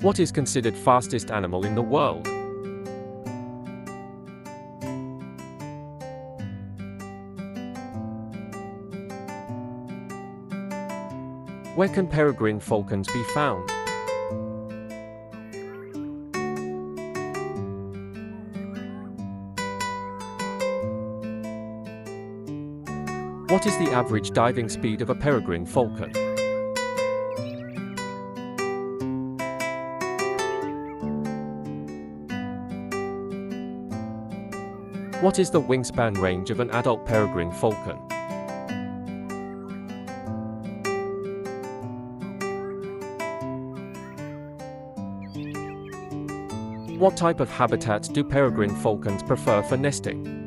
What is considered fastest animal in the world? Where can peregrine falcons be found? What is the average diving speed of a peregrine falcon? What is the wingspan range of an adult peregrine falcon? What type of habitats do peregrine falcons prefer for nesting?